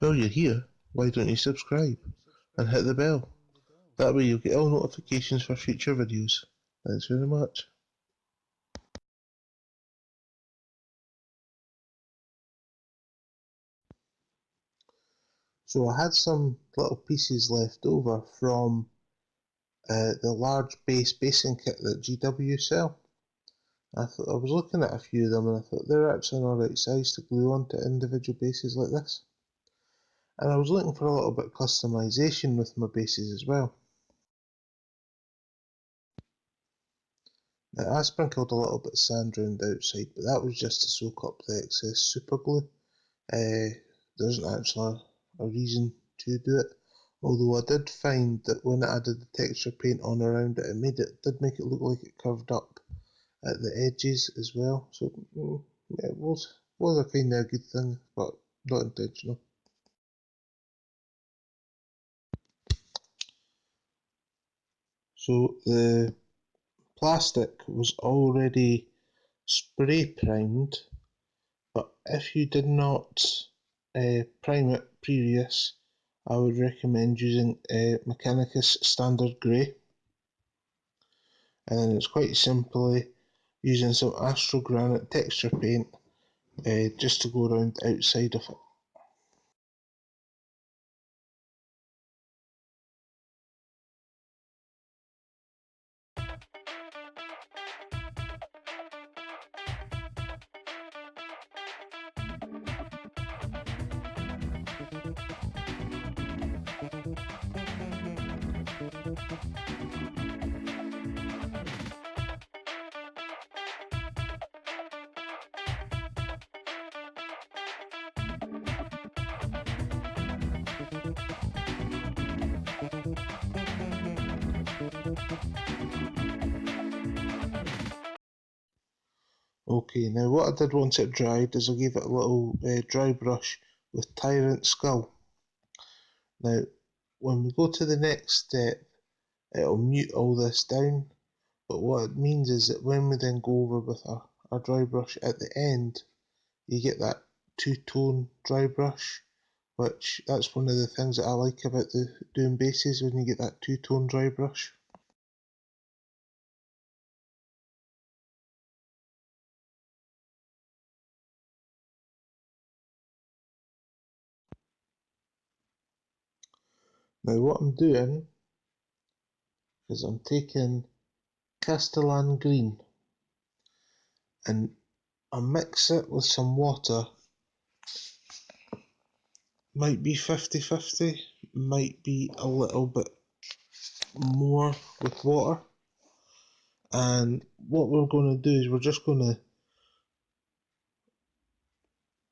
While you're here, why don't you subscribe and hit the bell? That way you'll get all notifications for future videos. Thanks very much. So I had some little pieces left over from the large basing kit that GW sell. I was looking at a few of them and I thought they're actually an alright size to glue onto individual bases like this. And I was looking for a little bit of customization with my bases as well. Now I sprinkled a little bit of sand around the outside, but that was just to soak up the excess super glue. There isn't actually a reason to do it, although I did find that when I added the texture paint on around it, it did make it look like it curved up at the edges as well. So yeah, it was a kind of a good thing, but not intentional. So the plastic was already spray primed, but if you did not prime it previous, I would recommend using Mechanicus Standard Grey. And then it's quite simply using some Astro Granite texture paint just to go around the outside of it. Okay, now what I did once it dried is I gave it a little dry brush with Tyrant Skull. Now, when we go to the next step, it'll mute all this down, but what it means is that when we then go over with our dry brush at the end, you get that two-tone dry brush, which that's one of the things that I like about doing bases, when you get that two-tone dry brush. Now what I'm doing is I'm taking Castellan Green and I mix it with some water. Might be 50-50, might be a little bit more with water. And what we're going to do is we're just going to,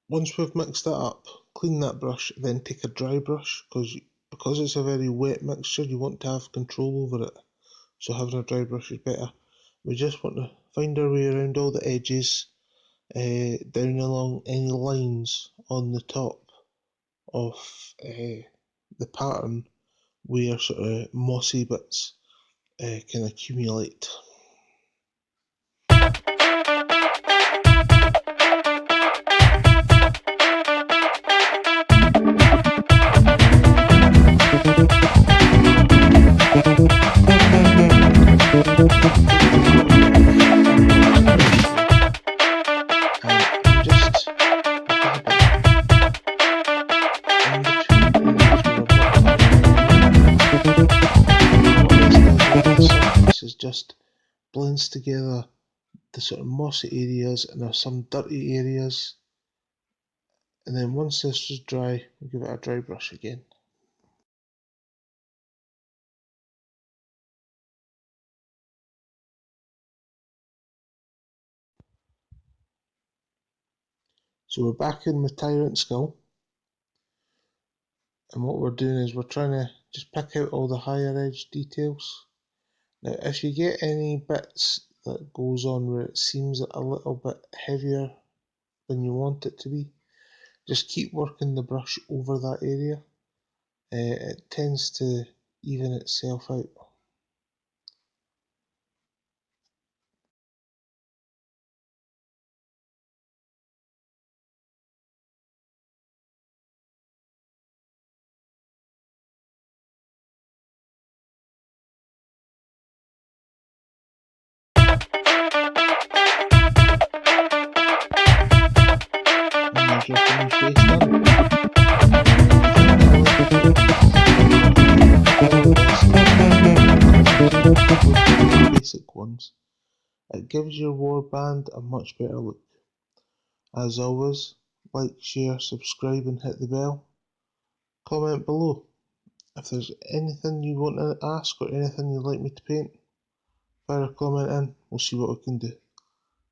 once we've mixed that up, clean that brush, then take a dry brush, because it's a very wet mixture, you want to have control over it. So having a dry brush is better. We just want to find our way around all the edges, down along any lines on the top of the pattern where sort of mossy bits can accumulate. Is just blends together the sort of mossy areas and there's some dirty areas, and then once this is dry, we'll give it a dry brush again. So we're back in with Tyrant Skull, and what we're doing is we're trying to just pick out all the higher edge details. Now if you get any bits that goes on where it seems a little bit heavier than you want it to be, just keep working the brush over that area. It tends to even itself out. And there's your finished base done. Join the link the basic ones. It gives your warband a much better look. As always, like, share, subscribe and hit the bell. Comment below if there's anything you want to ask or anything you'd like me to paint. Fire a comment in, we'll see what we can do.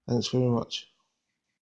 Thanks very much.